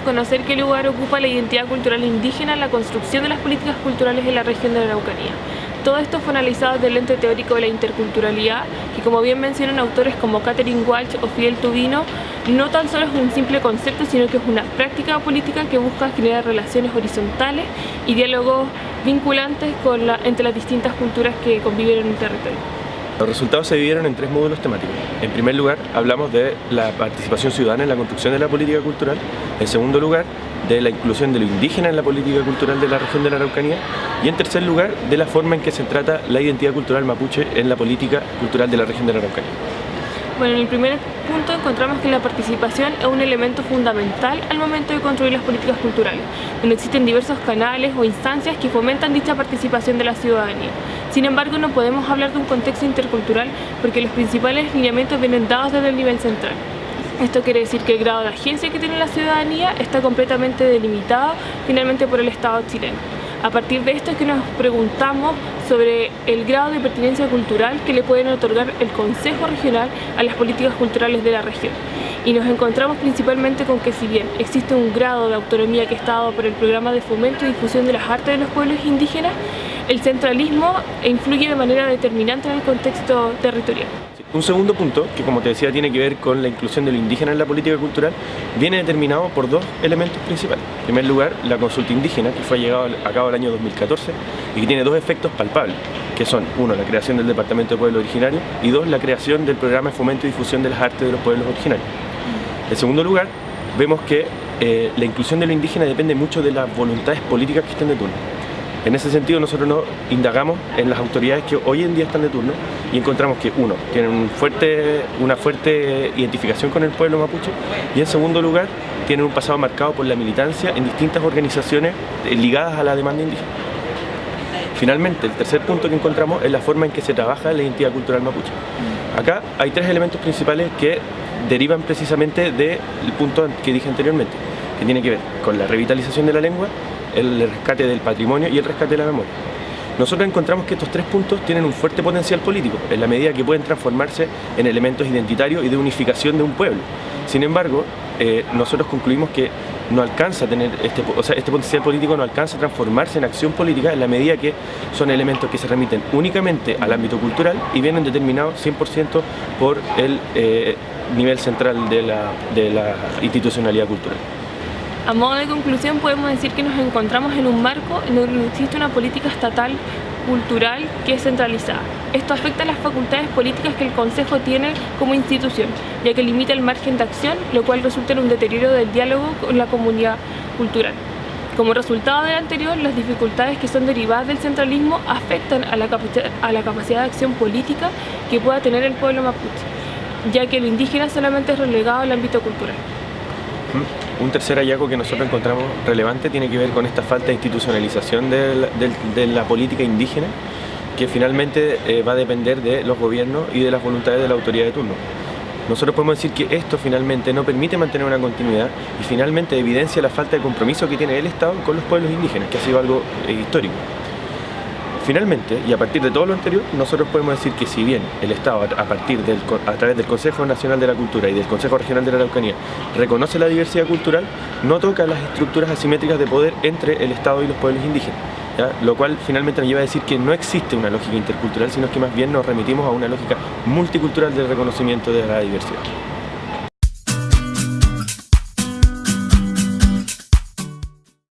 conocer qué lugar ocupa la identidad cultural indígena en la construcción de las políticas culturales de la región de la Araucanía. Todo esto fue analizado desde el lente teórico de la interculturalidad, que como bien mencionan autores como Catherine Walsh o Fidel Tubino, no tan solo es un simple concepto, sino que es una práctica política que busca generar relaciones horizontales y diálogos vinculantes entre las distintas culturas que conviven en un territorio. Los resultados se dividieron en tres módulos temáticos. En primer lugar, hablamos de la participación ciudadana en la construcción de la política cultural. En segundo lugar, de la inclusión de lo indígena en la política cultural de la región de la Araucanía. Y en tercer lugar, de la forma en que se trata la identidad cultural mapuche en la política cultural de la región de la Araucanía. Bueno, en el primer punto encontramos que la participación es un elemento fundamental al momento de construir las políticas culturales, donde existen diversos canales o instancias que fomentan dicha participación de la ciudadanía. Sin embargo, no podemos hablar de un contexto intercultural porque los principales lineamientos vienen dados desde el nivel central. Esto quiere decir que el grado de agencia que tiene la ciudadanía está completamente delimitado finalmente por el Estado chileno. A partir de esto es que nos preguntamos sobre el grado de pertinencia cultural que le pueden otorgar el Consejo Regional a las políticas culturales de la región. Y nos encontramos principalmente con que si bien existe un grado de autonomía que está dado por el Programa de Fomento y Difusión de las Artes de los Pueblos Indígenas, el centralismo influye de manera determinante en el contexto territorial. Un segundo punto, que como te decía tiene que ver con la inclusión de lo indígena en la política cultural, viene determinado por dos elementos principales. En primer lugar, la consulta indígena, que fue llevada a cabo el año 2014 y que tiene dos efectos palpables, que son, uno, la creación del Departamento de Pueblos Originarios y dos, la creación del Programa de Fomento y Difusión de las Artes de los Pueblos Originarios. En segundo lugar, vemos que la inclusión de lo indígena depende mucho de las voluntades políticas que estén de turno. En ese sentido, nosotros nos indagamos en las autoridades que hoy en día están de turno y encontramos que, uno, tienen una fuerte identificación con el pueblo mapuche y, en segundo lugar, tienen un pasado marcado por la militancia en distintas organizaciones ligadas a la demanda indígena. Finalmente, el tercer punto que encontramos es la forma en que se trabaja la identidad cultural mapuche. Acá hay tres elementos principales que derivan precisamente del punto que dije anteriormente, que tiene que ver con la revitalización de la lengua, el rescate del patrimonio y el rescate de la memoria. Nosotros encontramos que estos tres puntos tienen un fuerte potencial político, en la medida que pueden transformarse en elementos identitarios y de unificación de un pueblo. Sin embargo, nosotros concluimos que no alcanza a tener este potencial político no alcanza a transformarse en acción política en la medida que son elementos que se remiten únicamente al ámbito cultural y vienen determinados 100% por el nivel central de la institucionalidad cultural. A modo de conclusión podemos decir que nos encontramos en un marco en donde existe una política estatal cultural que es centralizada. Esto afecta a las facultades políticas que el Consejo tiene como institución, ya que limita el margen de acción, lo cual resulta en un deterioro del diálogo con la comunidad cultural. Como resultado del anterior, las dificultades que son derivadas del centralismo afectan a la capacidad de acción política que pueda tener el pueblo mapuche, ya que lo indígena solamente es relegado al ámbito cultural. Un tercer hallazgo que nosotros encontramos relevante tiene que ver con esta falta de institucionalización de la política indígena, que finalmente va a depender de los gobiernos y de las voluntades de la autoridad de turno. Nosotros podemos decir que esto finalmente no permite mantener una continuidad y finalmente evidencia la falta de compromiso que tiene el Estado con los pueblos indígenas, que ha sido algo histórico. Finalmente, y a partir de todo lo anterior, nosotros podemos decir que si bien el Estado, a través del Consejo Nacional de la Cultura y del Consejo Regional de la Araucanía, reconoce la diversidad cultural, no toca las estructuras asimétricas de poder entre el Estado y los pueblos indígenas, ¿ya? Lo cual finalmente nos lleva a decir que no existe una lógica intercultural, sino que más bien nos remitimos a una lógica multicultural del reconocimiento de la diversidad.